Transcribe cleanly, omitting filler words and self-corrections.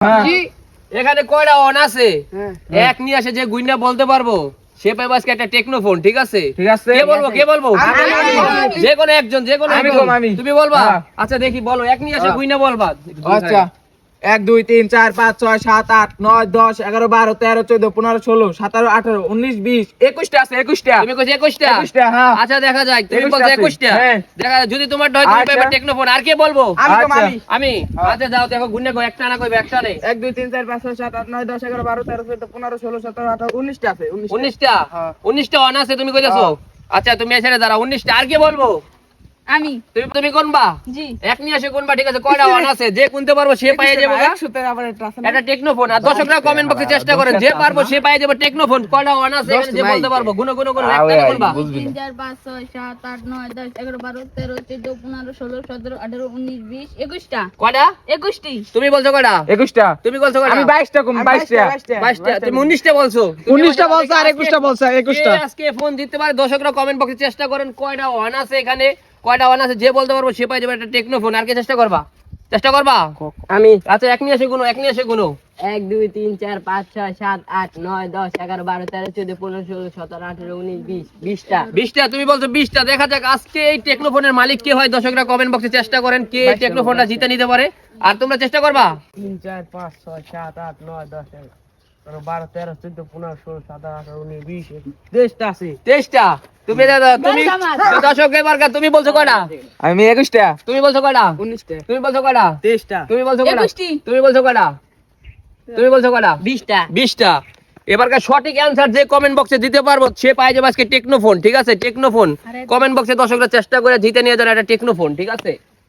জি এখানে কয়টা অন আছে এক নিয়ে আসে যে গুইনা বলতে পারবো সে পাইবে আজকে একটা টেকনোফোন ঠিক আছে ঠিক আছে কে বলবো যে কোনো একজন আমি। তুমি বলবা হ্যাঁ। আচ্ছা দেখি বলো এক নিয়ে আসে গুইনা বলবা আচ্ছা 1 2 3 4 5 6 7 8 9 10 11 12 13 14 15 16 17 18 19 20 21টা আছে 21টা তুমি কইছো 21টা 21টা হ্যাঁ আচ্ছা দেখা যায় তুমি 21টা বলছো আছে। 21টা হ্যাঁ। দেখা যায় যদি তোমার হয় তুমি আচ্ছা। পাইবে টেকনোফোন আর কে বলবো আচ্ছা। আমি আচ্ছা যাও দেখো গুইনা কো একটা না কইবে একটা নেই 1 2 3 4 5 6 7 8 9 10 11 12 13 14 15 16 17 18 19টা আছে 19টা হ্যাঁ। 19টা অন আছে তুমি কইতাছো আচ্ছা তুমি এসে দাঁড়া 19টা আর কে বলবো আমি তুমি কোনবা জি এক নিয়ে আসে কোনবা ঠিক আছে কয়টা অন আছে যে কোনতে পারবো সে পাইয়ে যাবে গা। 100 তে আবার একটা আছে না এটা টেকনোফোন আর দর্শকরা কমেন্ট বক্সে চেষ্টা করেন যে পারবো সে পাইয়ে যাবে টেকনোফোন কয়টা অন আছে এখানে যে বলতে পারবো গুনো একটা কোনবা 3 4 5 6 7 8 9 10 11 12 13 14 15 16 17 18 19 20 21টা কয়টা 21টি তুমি বলছো কয়টা 21টা তুমি বলছো কয়টা আমি 22টা কম 22টা 22টা তুমি 19টা বলছো 19টা বলছ আর 21টা বলছ 21টা আজকে ফোন দিতে পারে দর্শকরা কমেন্ট বক্সে চেষ্টা করেন কয়টা অন আছে এখানে কয়টা অন আছে যে বলতে পারবো সে পাই যাবে একটা টেকনোফোন আর কে চেষ্টা করবা আমি আচ্ছা এক নিয়ে আসে গুনো 1 2 3 4 5 6 7 8 9 10 11 12 13 14 15 16 17 18 19 20 20টা 20টা তুমি বলছো 20টা দেখা যাক আজকে এই টেকনোফোনের মালিক কে হয় দর্শকরা কমেন্ট বক্সে চেষ্টা করেন কে এই টেকনোফোনটা জিতে নিতে পারে আর তোমরা চেষ্টা করবা 3 4 5 6 7 8 9 10 11 12 13 14 15 16 17 18 19 20 20টা আছে 23টা তুমি তুমি দর্শক এবার তুমি বলছো কয়টা আমি 21টা তুমি বলছো কয়টা 19টা তুমি বলছো কয়টা 23টা তুমি বলছো কয়টা 21টি তুমি বলছো কয়টা তুমি বলছো কয়টা 20টা 20টা এবারকার সঠিক অ্যানসার যে কমেন্ট বক্সে দিতে পারবো সে পাই যাবে আজকে টেকনোফোন ঠিক আছে টেকনোফোন কমেন্ট বক্সে দর্শকরা চেষ্টা করে জিতে নিয়ে যান একটা টেকনোফোন ঠিক আছে